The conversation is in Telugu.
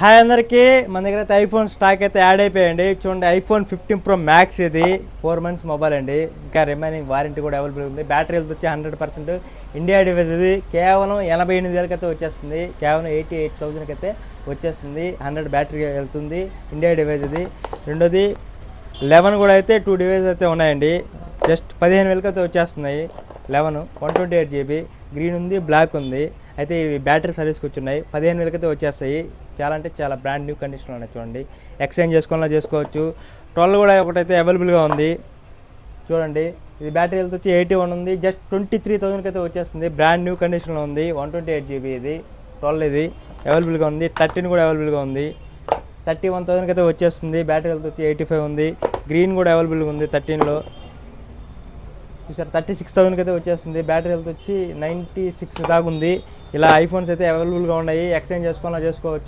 హాయ్ అందరికీ, మన దగ్గర అయితే ఐఫోన్ స్టాక్ అయితే యాడ్ అయిపోయాయండి. చూడండి, ఐఫోన్ 15 Pro Max ఇది 4 months మొబైల్ అండి. ఇంకా రిమైనింగ్ వారంటీ కూడా అవైలబుల్ ఉంది. బ్యాటరీ హెల్త్ వచ్చి 100% ఇండియా డివైస్ ఇది. కేవలం 88,000 అయితే వచ్చేస్తుంది. కేవలం 88,000 అయితే వచ్చేస్తుంది. 100 బ్యాటరీ వెళ్తుంది. ఇండియా డివైస్ ఇది. రెండోది 11 కూడా అయితే 2 డివైస్ అయితే ఉన్నాయండి. జస్ట్ 15,000 అయితే వచ్చేస్తున్నాయి. 11 128GB గ్రీన్ ఉంది, బ్లాక్ ఉంది. అయితే ఇవి బ్యాటరీ సర్వీస్కి వచ్చున్నాయి. 15,000 అయితే వచ్చేస్తాయి. చాలా అంటే చాలా బ్రాండ్ న్యూ కండిషన్లో ఉన్నాయి. చూడండి, ఎక్స్చేంజ్ చేసుకోవాలన్నా చేసుకోవచ్చు. 12 కూడా ఒకటైతే అవైలబుల్గా ఉంది. చూడండి, ఇది బ్యాటరీ హెల్త్ వచ్చి 81 ఉంది. జస్ట్ 23,000 అయితే వచ్చేస్తుంది. బ్రాండ్ న్యూ కండిషన్లో ఉంది. 128GB ఇది. 12 ఇది అవైలబుల్గా ఉంది. 13 కూడా అవైలబుల్గా ఉంది. 31,000 అయితే వచ్చేస్తుంది. బ్యాటరీ హెల్త్ వచ్చి 85 ఉంది. గ్రీన్ కూడా అవైలబుల్గా ఉంది. 13లో చూసారు, 36,000 అయితే వచ్చేస్తుంది. బ్యాటరీ హెల్త్ వచ్చి 96 దాకా ఉంది. ఇలా ఐఫోన్స్ అయితే అవైలబుల్గా ఉన్నాయి. ఎక్స్చేంజ్ చేసుకోవాలన్నా చేసుకోవచ్చు.